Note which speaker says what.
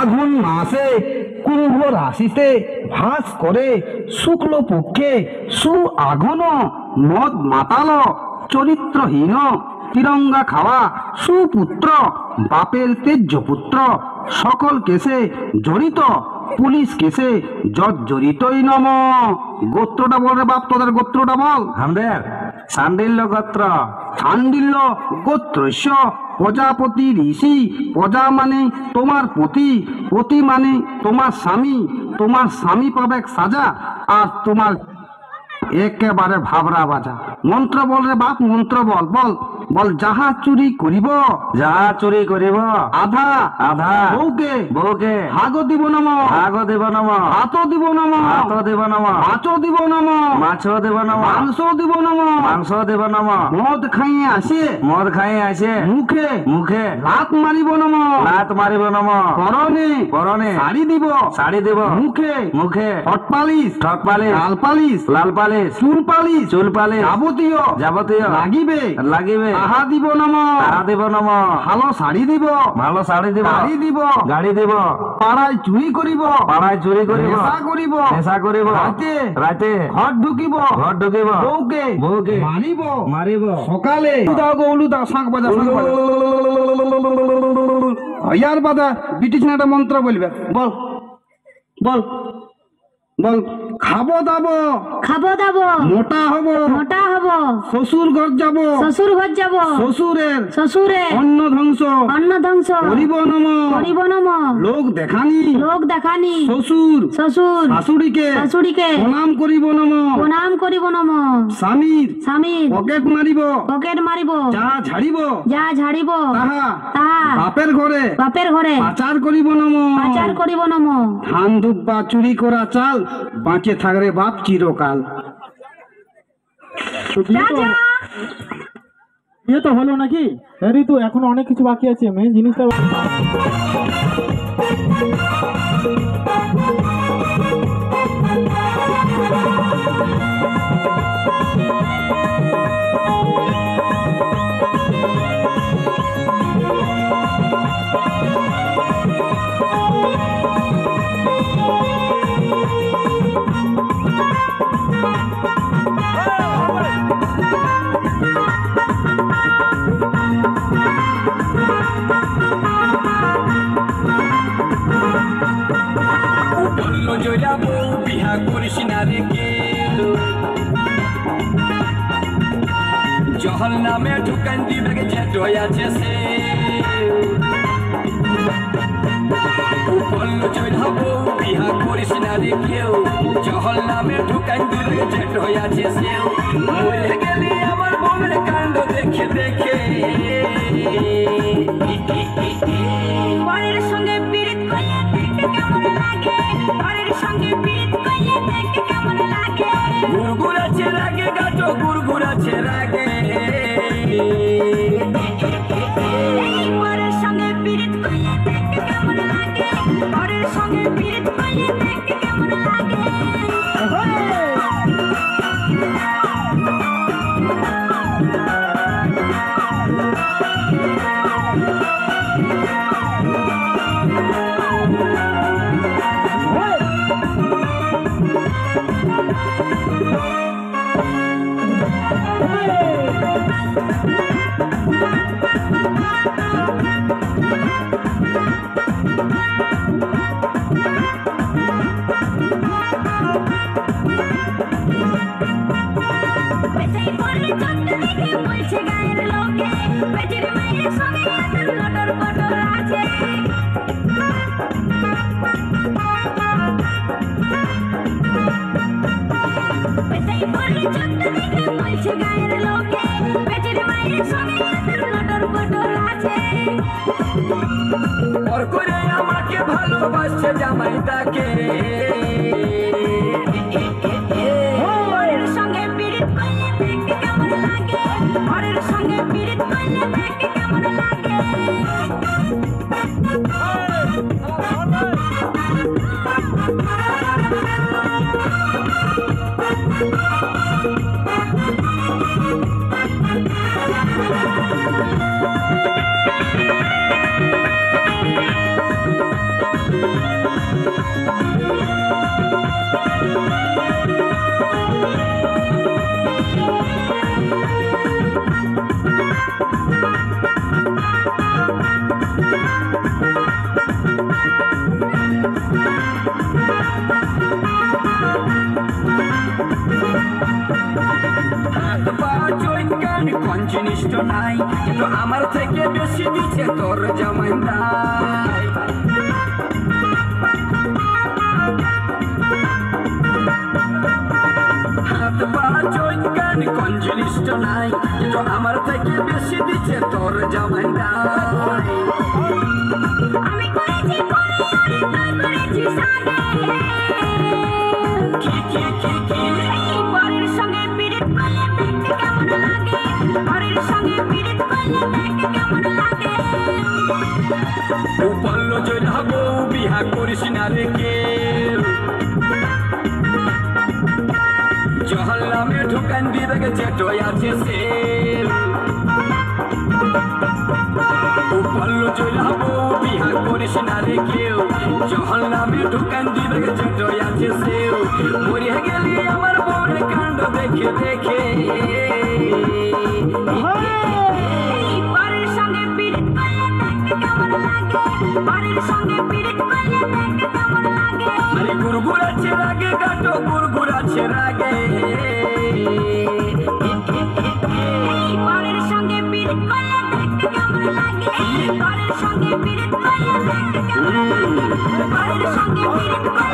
Speaker 1: আগুন মাসে কুম্ভ রাশিতে ভাস করে শুক্ল পক্ষে সু আগুন মদ মাতাল চরিত্রহীন তিরঙ্গা খাওয়া সুপুত্র বাপের তেজ্য পুত্র সকল কেসে জড়িত পুলিশ কেসে জর্জরিতই নম। গোত্রটা বল রে বাপ, তোদের গোত্রটা বল।
Speaker 2: আমাদের শান্ডিল্য গোত্র।
Speaker 1: শান্ডিল্য গোত্রস্য প্রজাপতি ঋষি। প্রজা মানে তোমার পতি, পতি মানে তোমার স্বামী। তোমার স্বামী পাবে সাজা আর তোমার একেবারে ভাবরা বাজা। মন্ত্র বল রে বাপ, মন্ত্র বল বল বল। যাহা চুরি করিব,
Speaker 2: যাহা চুরি করিব
Speaker 1: আধা
Speaker 2: আধা
Speaker 1: বউকে
Speaker 2: বউকে
Speaker 1: ভাগ দিব নম,
Speaker 2: ভাগ দিব নম,
Speaker 1: হাত দিব নম,
Speaker 2: হাত দিব নম,
Speaker 1: মাছ দিব নম,
Speaker 2: মাছ দিব নম,
Speaker 1: মাংস দিব নম,
Speaker 2: মাংস দিব নম।
Speaker 1: মদ খাইয়ে আসে,
Speaker 2: মদ খাই আসে
Speaker 1: মুখে
Speaker 2: মুখে
Speaker 1: লাত মারিব নম,
Speaker 2: লাত মারিব নম।
Speaker 1: পরনে
Speaker 2: পরনে
Speaker 1: শাড়ি দিব,
Speaker 2: শাড়ি দিব,
Speaker 1: মুখে
Speaker 2: মুখে
Speaker 1: ঠট পালিশ,
Speaker 2: ঠক পালিশ,
Speaker 1: লাল পালিশ,
Speaker 2: লাল পালিশ,
Speaker 1: চুল পালিশ,
Speaker 2: চুল পালিশ,
Speaker 1: যাবতীয়
Speaker 2: যাবতীয়
Speaker 1: লাগিবে
Speaker 2: লাগিবে।
Speaker 1: তাহা দিব নম,
Speaker 2: তাহা দিব নম।
Speaker 1: ভালো শাড়ি দিব,
Speaker 2: ভালো শাড়ি দিব,
Speaker 1: গাড়ি দিব,
Speaker 2: গাড়ি দিব,
Speaker 1: পাড়ায় চুরি করিব,
Speaker 2: পাড়ায় চুরি করিব,
Speaker 1: নেশা করিব,
Speaker 2: নেশা করিব,
Speaker 1: রাতে
Speaker 2: রাতে
Speaker 1: ঘর ঢুকিব,
Speaker 2: ঘর ঢুকিব,
Speaker 1: বউকে
Speaker 2: বউকে
Speaker 1: মারিব,
Speaker 2: মারিব।
Speaker 1: সকালে দাও গো উলু দাও, শাঁখ বাজা, শাঁখ বাজা। ইয়ার বাদা ব্রিটিশ একটা মন্ত্র বলবে, বল বল বল। খাবো দাবো,
Speaker 3: খাবো দাবো,
Speaker 1: মোটা হব,
Speaker 3: মোটা হব,
Speaker 1: শ্বশুর ঘর যাব,
Speaker 3: শ্বশুর ঘর যাব,
Speaker 1: শ্বশুরের
Speaker 3: শ্বশুরে
Speaker 1: অন্ন ধ্বংস
Speaker 3: অন্ন ধ্বংস
Speaker 1: করিব নম,
Speaker 3: করিব নম।
Speaker 1: লোক দেখানি
Speaker 3: লোক দেখানি
Speaker 1: শ্বশুর
Speaker 3: শ্বশুর
Speaker 1: শাশুড়িকে
Speaker 3: শাশুড়িকে
Speaker 1: প্রণাম করিব নম,
Speaker 3: প্রণাম করিব নম।
Speaker 1: স্বামীর
Speaker 3: স্বামীর
Speaker 1: পকেট মারিব,
Speaker 3: পকেট মারিব,
Speaker 1: যা ঝাড়িব
Speaker 3: যা ঝাড়িব
Speaker 1: তাহা
Speaker 3: তাহা
Speaker 1: বাপের ঘরে
Speaker 3: বাপের ঘরে
Speaker 1: পাচার করিব নম।
Speaker 3: পাচার করিব নম।
Speaker 1: ধান দুব্বা চুরি করা চাল বাঁচে থাকরে বাপ চিরকাল।
Speaker 3: রাজা
Speaker 4: বিয়ে তো হলো নাকি? হ্যাঁ ঋতু, এখনো অনেক কিছু বাকি আছে। মেন জিনিসটা
Speaker 5: বিহা করিস না রে কেউ, জহল নামে ঢুকান দিবে যেট আছে সে। বললো চৈধাবো বিহা করিস না রে কেউ, জহল নামে ঢুকান দিবে যেট আছে সে। মরে গেলে আমার বউয়ের কাণ্ড দেখে দেখে,
Speaker 3: পরের সঙ্গে পীড়িত করলে দেখতে কেমন লাগে, পরের সঙ্গে পীড়িত করলে দেখতে কেমন লাগে।
Speaker 5: গুড়গুড়াছে রাগে গাটো, গুড়গুড়াছে রাগে।
Speaker 3: পরের সঙ্গে পীড়িত করলে দেখতে কেমন লাগে, পরের সঙ্গে পীড়িত করলে দেখতে কেমন লাগে। বেচাই পরে চোদ্দ দেখে বলছে গায়ের লোকে, বেটির মায়ের সঙ্গে এত লটর পটর আছে। বেচাই পরে চোদ্দ দেখে বলছে গায়ের লোকে, বেটির মায়ের সঙ্গে এত লটর পটর আছে।
Speaker 5: ওর করে আমাকে ভালোবাসছে জামাইটাকে,
Speaker 3: পরের সঙ্গে পীড়িত করলে দেখতে কেমন লাগে, পরের সঙ্গে পীড়িত করলে দেখতে কেমন লাগে।
Speaker 5: হাত পা চৈকান কোন জিনিসটা নাই কিন্তু আমার থেকে বেশি দিচ্ছে তোর জামাই নাই হাত পা চৈকান কোন জিনিসটা নাই কিন্তু আমার থেকে বেশি দিচ্ছে তোর জামাই নাই
Speaker 3: আমি করেছি পরে তুই করেছিস আগে
Speaker 5: কি কি কি কি
Speaker 3: এই পরের সঙ্গে পীড়িত করলে দেখতে কেমন লাগে পরের সঙ্গে পীড়িত করলে দেখতে কেমন লাগে
Speaker 5: ও বলল জয়লা বউ বিহা করিস না রে কেউ জহল্লামে ঢুকান দিবে যেটো আছে সে ও বলল জয়লা বউ বিহা করিস না রে কেউ জহল্লামে ঢুকান দিবে যেটো আছে সে মরে গেলি আমার বউরে কাণ্ড দেখে দেখে
Speaker 3: এই পরের সঙ্গে পীড়িত করলে দেখতে কেমন লাগে পরের সঙ্গে পীড়িত করলে দেখতে কেমন লাগে
Speaker 5: আরে গুরগুরাছে রাগে গাটো গুরগুরাছে রাগে
Speaker 3: এই পরের সঙ্গে পীড়িত করলে দেখতে কেমন লাগে পরের সঙ্গে পীড়িত করলে দেখতে কেমন লাগে পরের সঙ্গে পীড়িত করলে